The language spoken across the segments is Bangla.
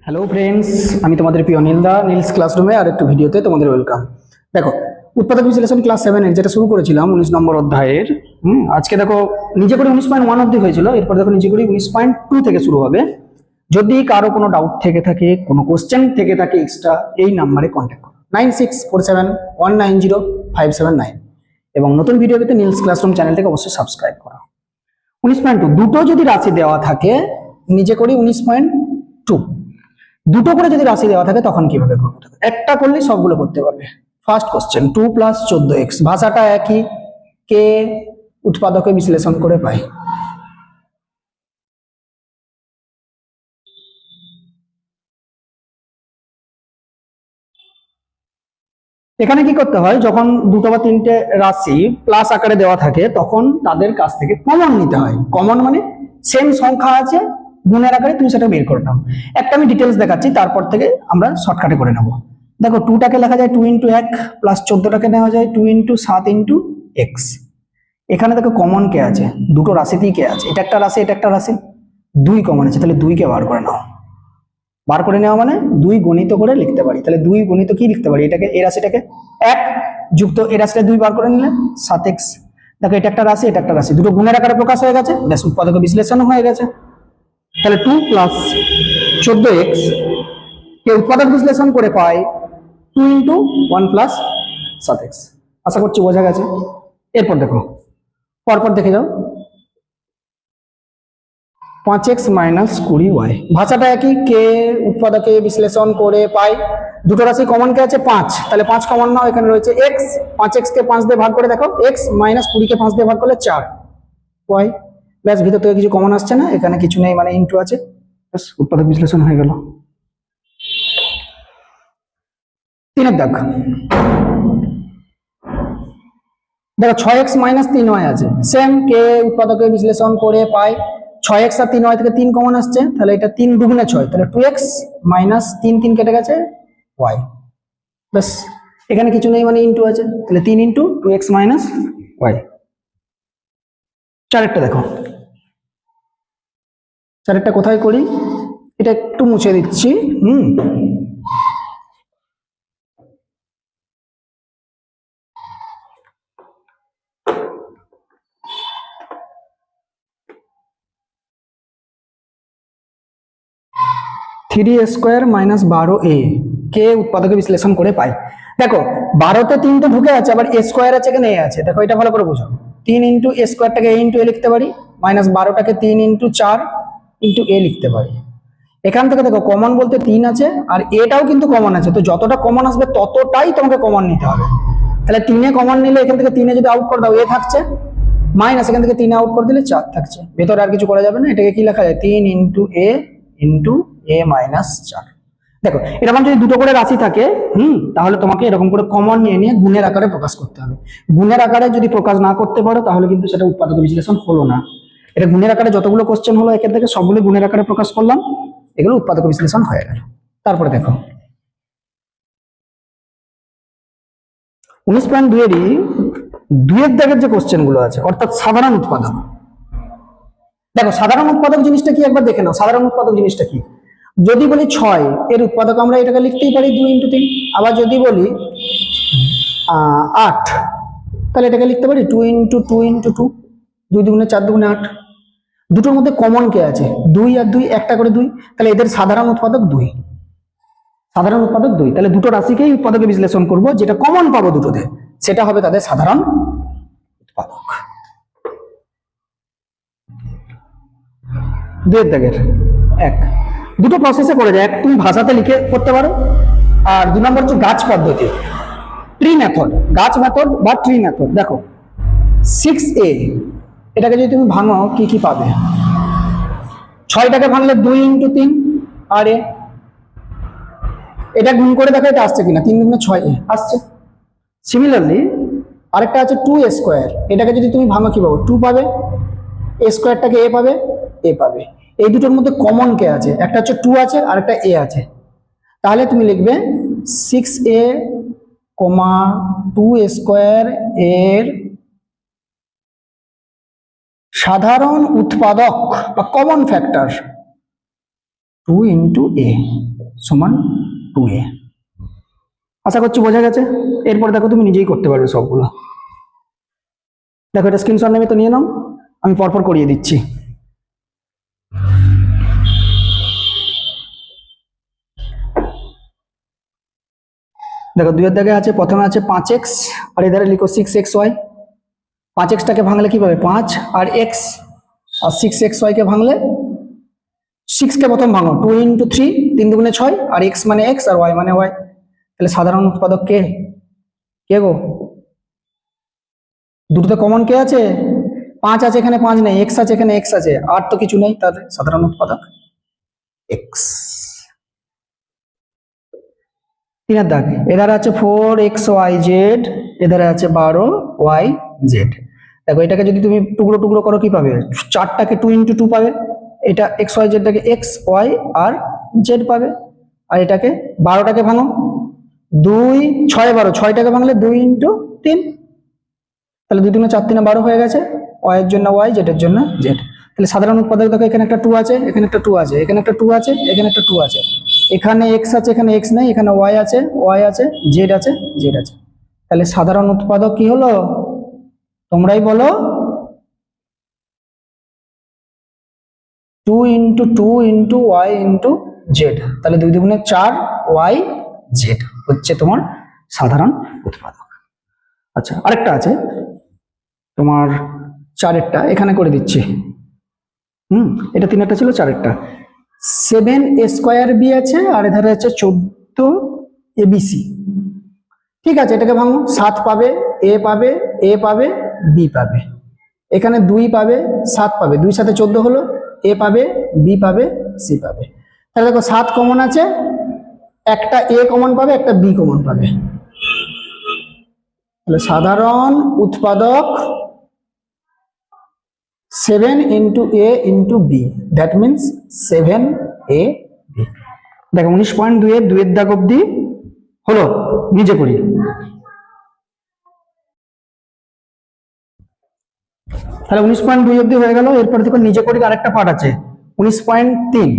হ্যালো ফ্রেন্ডস, আমি তোমাদের প্রিয় নীলদা। নীলস ক্লাসরুমে আর একটু ভিডিওতে তোমাদের ওয়েলকাম। দেখো, উৎপাদক বিশ্লেষণ ক্লাস 7-এর যেটা শুরু করেছিলাম 19 নম্বর অধ্যায়ের। আজকে দেখো নিজে করে 19.1 অবধি হয়েছিল, এরপর দেখো নিজে করে 19.2 থেকে শুরু হবে। যদি কারো কোনো ডাউট থেকে থাকে, কোনো কোশ্চেন থেকে থাকে এক্সট্রা, এই নাম্বারে কন্ট্যাক্ট করো 9647190579 এবং নতুন ভিডিও পেতে নীলস ক্লাসরুম চ্যানেলটাকে অবশ্যই সাবস্ক্রাইব করো। 19.2 দুটো যদি রাশি দেওয়া থাকে, নিজে করি 19.2 দুটো করে যদি রাশি দেওয়া থাকে তখন কিভাবে করবো? একটা করলে সবগুলো করতে পারবে। ফার্স্ট কোশ্চেন, 2 + 14x, ভাষাটা একই, কে উৎপাদকে বিশ্লেষণ করে পাই। এখানে কি করতে হয়, যখন দুটো বা তিনটে রাশি প্লাস আকারে দেওয়া থাকে তখন তাদের কাছ থেকে কমন নিতে হয়। কমন মানে সেম সংখ্যা আছে, গুণের আকারে তুমি সেটা বের করে নাও। একটা আমি ডিটেলস দেখাচ্ছি, তারপর থেকে আমরা শর্টকাটে করে নেবো। দেখো, 2টাকে লেখা যায় 2 × 1 প্লাস 14টাকে নেওয়া যায় 2 × 7 × x। এখানে দেখো কমন কে আছে, দুটো রাশিতেই কে আছে, এটা একটা রাশি, এটা একটা রাশি, 2 কমন আছে, তাহলে 2কে বার করে নাও। বার করে নেওয়া মানে 2 গণিত করে লিখতে পারি। তাহলে 2 গণিত কি লিখতে পারি? এটাকে, এই রাশিটাকে 1 যুক্ত এই রাশিটা 2 বার করে নিলে 7x। দেখো, এটা একটা রাশি, এটা একটা রাশি, দুটো গুণের আকারে প্রকাশ হয়ে গেছে, ব্যাস উৎপাদক বিশ্লেষণ হয়ে গেছে। তাহলে 2 + 14x কে উৎপাদক বিশ্লেষণ করে পাই 2 × 1 + 7x। আশা করছি বোঝা গেছে। এরপর দেখো, পরপর দেখে যাও। 5x - 20y, ভাষাটা একই, কে উৎপাদকে বিশ্লেষণ করে পাই। দুটো রাশি কমন কে আছে 5, তাহলে 5 কমন নাও, এখানে রয়েছে x, 5x কে 5 দিয়ে ভাগ করে দেখো, x - 20 কে 5 দিয়ে ভাগ করলে 4 y। ব্যাস, ভিতর থেকে কিছু কমন আসছে না, এখানে কিছু নেই মানে ইনটু আছে, ব্যাস উৎপাদক বিশ্লেষণ হয়ে গেল। 3-এর দাগ দেখো, 6x - 3y আছে, সেম, কে উৎপাদকে বিশ্লেষণ করে পাই। 6x আর 3y থেকে 3 কমন আসছে, তাহলে এটা 3 × 2 = 6, তাহলে 2x - 3 3 কেটে গেছে y। ব্যাস, এখানে কিছু নেই মানে ইনটু আছে, তাহলে 3 × 2x - y। চারেরটা দেখো, চারেরটা কোথায় করি, এটা একটু মুছে দিচ্ছি। 3a² - 12a কে উৎপাদকে বিশ্লেষণ করে পাই। দেখো, 12তে 3 তো ঢুকে আছে, আবার a² আছে, এখানে a আছে। দেখো, এটা ভালো করে বুঝো। 3 × a² টাকে a × a লিখতে পারি, -12টাকে 3 × 4 × a লিখতে পারি। এখান থেকে দেখো, কমন বলতে 3 আছে, আর এটাও কিন্তু কমন আছে, তো যতটা কমন আসবে ততটাই তোমাকে কমন নিতে হবে। তাহলে 3-এ কমন নিলে এখান থেকে 3-এ যদি আউট করে দাও a থাকছে, মাইনাস এখান থেকে 3-এ আউট করে দিলে 4 থাকছে, ভেতরে আর কিছু করা যাবে না। এটাকে কি লেখা যায়? 3 × a × a - 4। দেখো, এরকম যদি দুটো করে রাশি থাকে, তাহলে তোমাকে এরকম করে কমন নিয়ে নিয়ে গুণের আকারে প্রকাশ করতে হবে। গুণের আকারে যদি প্রকাশ না করতে পারো তাহলে কিন্তু সেটা উৎপাদক বিশ্লেষণ হলো না। এটা গুণের আকারে যতগুলো কোশ্চেন হলো এখান থেকে সবগুলো গুণের আকারে প্রকাশ করলাম, এগুলো উৎপাদক বিশ্লেষণ হয়ে গেল। তারপরে দেখো, 19.2-এরই 2-এর দাগের যে কোশ্চেন গুলো আছে, অর্থাৎ সাধারণ উৎপাদক। দেখো, সাধারণ উৎপাদক জিনিসটা কি একবার দেখে নাও। সাধারণ উৎপাদক জিনিসটা কি? যদি বলি 6 এর উৎপাদক, আমরা এটাকে লিখতেই পারি 2 × 3। আবার যদি বলি 8, তাহলে এটাকে লিখতে পারি 2 × 2 × 2, 2 × 4 = 8। দুটোর মধ্যে কমন কে আছে? 2 আর 2, একটা করে 2, তাহলে এদের সাধারণ উৎপাদক 2। সাধারণ উৎপাদক 2, তাহলে দুটো রাশিকেই উৎপাদকে বিশ্লেষণ করব, যেটা কমন পাবো দুটোতে সেটা হবে তাদের সাধারণ উৎপাদক। 2-এর দাগের 1, দুটো প্রসেসে করে যায়। এক, তুমি ভাষাতে লিখে করতে পারো, আর 2 নম্বর হচ্ছে গাছ পদ্ধতি, ট্রি মেথড, গাছ মেথড বা ট্রি মেথড। দেখো, 6a এটাকে যদি তুমি ভাঙো কি কি পাবে? 6টাকে ভাঙলে 2 × 3 আর a, এটা গুণ করে দেখো এটা আসছে কিনা, 3 × 6a আসছে। সিমিলারলি আরেকটা আছে 2a², এটাকে যদি তুমি ভাঙো কি পাবো? 2 পাবে, a²টাকে a পাবে, a পাবে। এই দুটোর মধ্যে কমন কে আছে? একটা হচ্ছে 2 আছে আর একটা a আছে, তাহলে তুমি লিখবে 6a, 2a² এর সাধারণ উৎপাদক বা কমন ফ্যাক্টর 2 ইন্টু এ সমান 2a। আশা করছি বোঝা গেছে। এরপর দেখো তুমি নিজেই করতে পারবে সবগুলো। দেখো এটা স্ক্রিনশট নেবে তো নিয়ে নাও, আমি পরপর করিয়ে দিচ্ছি। দেখো 2 এর দাগে আছে, প্রথমে আছে 5x আর এধারে লিখো 6xy। 5x টাকে ভাঙলে কি পাবে 5 আর x, আর 6xy কে ভাঙলে 6 কে প্রথম ভাঙো 2 ইন্টু 3, 3 দুগুণে 6, আর x মানে x আর y মানে y। তাহলে সাধারণ উৎপাদক কে কে গো? দুটোতে কমন কে আছে? 5 আছে, এখানে 5 নেই, x আছে, এখানে x আছে, আর তো কিছু নেই, তাহলে সাধারণ উৎপাদক x। 3 এর দাগ, এধারে আছে 4xyz, এধারে আছে 12yz। দেখো এটাকে যদি তুমি টুকরো টুকরো করো কি পাবে? 4টাকে 2 ইন্টু 2 পাবে, এটা xyz টাকে x y আর z পাবে, আর এটাকে 12টাকে ভাঙো 2 6 12, 6টাকে ভাঙলে 2 ইন্টু 3, তাহলে 2 2 4 3 12 হয়ে গেছে। y এর জন্য y, z এর জন্য z। তাহলে সাধারণ উৎপাদক দেখো এখানে একটা 2 আছে, এখানে একটা 2 আছে, এখানে একটা 2 আছে, এখানে একটা 2 আছে, এখানে x আছে, এখানে x নেই, এখানে y আছে, y আছে, z আছে, z আছে। তাহলে সাধারণ উৎপাদক কি হলো? তোমরাই বলো। 2 into 2 into y into z, তাহলে 2 দুগুণে 4 y z হচ্ছে তোমার সাধারণ উৎপাদক। আচ্ছা আরেকটা আছে তোমার 4এরটা, এখানে করে দিচ্ছি। এটা 3এরটা ছিল, 4এরটা 7a স্কয়ার b আছে, আর এধারে আছে 14abc। ঠিক আছে, এটাকে ভাঙো, 7 পাবে, a পাবে, a পাবে, b পাবে, এখানে 2 পাবে, 7 পাবে, 2 সাথে 14 হলো, a পাবে, b পাবে, c পাবে। তাহলে দেখো 7 কমন আছে, একটা a কমন পাবে, একটা b কমন পাবে। তাহলে সাধারণ উৎপাদক 7 into a into b, that means 7ab। দেখো 19.2 এর 2 এর দাগ অব্দি হলো, নিজে করি। তাহলে 19.2 অব্দি হয়ে গেল। এরপর দেখো নিজে করি আরেকটা পার্ট আছে 19.3,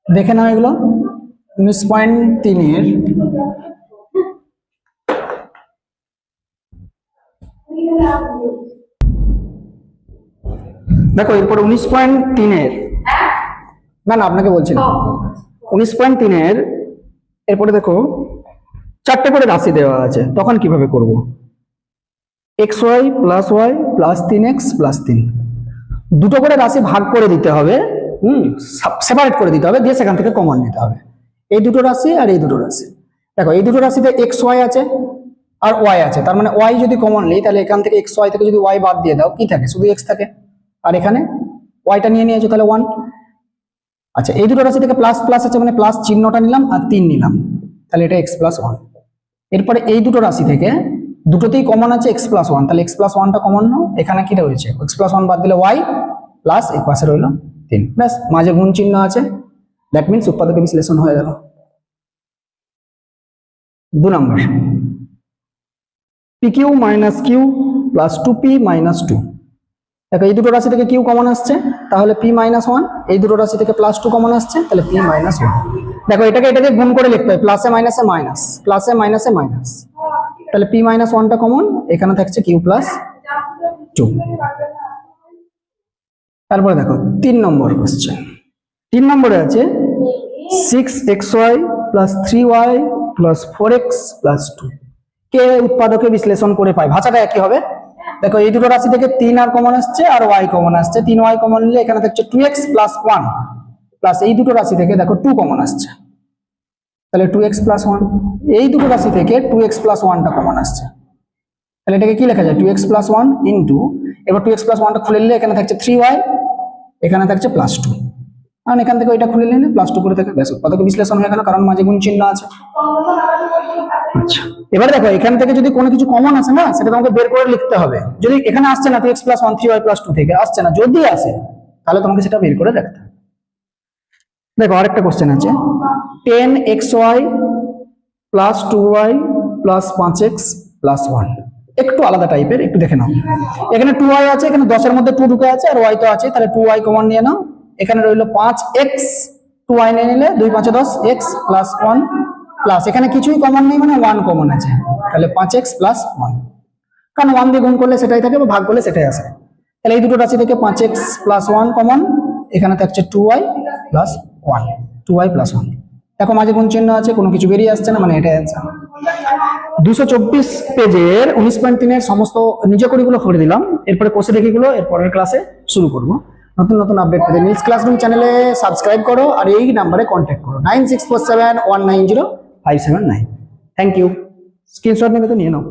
দেখে নাও এগুলো। 19.3 এর দেখো, এরপর 19.3 এর, না না আপনাকে বলছি না, 19.3 এর এরপরে দেখো 4টে করে রাশি দেওয়া আছে, তখন কিভাবে করব? xy plus y plus 3x plus 3, দুটো করে রাশি ভাগ করে দিতে হবে, সেপারেট করে দিতে হবে, দিয়ে সেখান থেকে কমন নিতে হবে। এই দুটো রাশি আর এই দুটো রাশি। দেখো এই দুটো রাশিতে xy আছে আর y আছে, তার মানে y যদি কমন নেই, তাহলে এখান থেকে xy থেকে যদি y বাদ দিয়ে দাও কি থাকে? শুধু x থাকে, আর এখানে yটা নিয়ে নিয়েছো, তাহলে 1। আচ্ছা, এই দুটো রাশি থেকে প্লাস প্লাস আছে, মানে প্লাস চিহ্নটা নিলাম আর 3 নিলাম, তাহলে এটা x প্লাস 1। এরপরে এই দুটো রাশি থেকে দুটোতেই কমন আছে x প্লাস 1, তাহলে x প্লাস 1টা কমন নাও, এখানে কি রয়েছে? x প্লাস 1 বাদ দিলে y প্লাস এই পাশে রইলো 3, ব্যাস, মাঝে গুণ চিহ্ন আছে, দ্যাট মিনস উৎপাদকের বিশ্লেষণ হয়ে গেল। 2 নম্বর, pq minus q plus 2p minus 2। দেখো এই দুটো রাশি থেকে q কমন আসছে, তাহলে p মাইনাস 1, এই দুটো রাশি থেকে প্লাস 2 কমন আসছে, তাহলে p মাইনাস 1। দেখো এটাকে এটা দিয়ে গুণ করে লিখতে হয়, প্লাসে মাইনাসে মাইনাস, প্লাসে মাইনাসে মাইনাস, তাহলে p মাইনাস 1টা কমন, এখানে থাকছে q প্লাস 2। তারপরে দেখো 3 নম্বর কোশ্চেন। 3 নম্বরে আছে 6xy plus 3y plus 4x plus 2 কে উৎপাদকে বিশ্লেষণ করে পাই? ভাষাটা একই হবে। দেখো এই দুটো রাশি থেকে 3 আর কমন আসছে আর y কমন আসছে, 3y কমন নিলে এখানে থাকছে 2x প্লাস 1, প্লাস এই দুটো রাশি থেকে দেখো 2 কমন আসছে, তাহলে 2x প্লাস 1। এই দুটো রাশি থেকে 2x প্লাস 1টা কমন আসছে, তাহলে এটাকে কি লেখা যায়? 2x প্লাস 1 ইন্টু, এবার 2x প্লাস 1টা খুলে নিলে এখানে থাকছে 3y, এখানে থাকছে প্লাস 2, আর এখান থেকে ওইটা খুলে নিলে প্লাস 2 করে থাকে, ব্যাস উৎপাদক বিশ্লেষণ হয়ে গেল, কারণ মাঝে গুণ চিহ্ন আছে। আচ্ছা, এবার দেখো এখান থেকে যদি কোনো কিছু কমন আসে না, সেটা তোমাকে বের করে লিখতে হবে। যদি এখানে আসছে না 2x প্লাস 1 3y প্লাস 2 থেকে আসছে না, যদি আসে তাহলে তোমাকে সেটা বের করে রাখতে হবে। দেখো আরেকটা কোশ্চেন আছে 10xy plus 2y plus 5x plus 1, একটু আলাদা টাইপের, একটু দেখে নাও। এখানে 2y আছে, এখানে 10 এর মধ্যে 2 ঢুকে আছে, আর y তো আছে, তাহলে 2y কমন নিয়ে নাও, এখানে রইলো 5x, 2y নিয়ে নিলে 2 5 10 x প্লাস 1 প্লাস এখানে কিছুই কমন নেই মানে 1 কমন আছে, তাহলে 5x প্লাস 1, কারণ 1 দিয়ে গুণ করলে সেটাই থাকে বা ভাগ করলে সেটাই আসে। তাহলে এই দুটো রাশি থেকে 5x প্লাস 1 কমন, এখানে থাকছে 2y প্লাস 1, 2y প্লাস 1। দেখো মাঝে গুণ চিহ্ন আছে, কোনো কিছু বেরিয়ে আসছে না, মানে এটাই অ্যান্সার। 224 পেজের 19.3 এর সমস্ত নিজে করিগুলো করে দিলাম, এরপরে কোর্সে দেখিগুলো এরপরের ক্লাসে শুরু করব। নতুন নতুন আপডেট পেতে নীলস ক্লাসরুম চ্যানেলে সাবস্ক্রাইব করো আর এই নাম্বারে কন্ট্যাক্ট করো 9647190579। Thank you. স্ক্রিনশট নিয়ে তো নিয়ে নাও।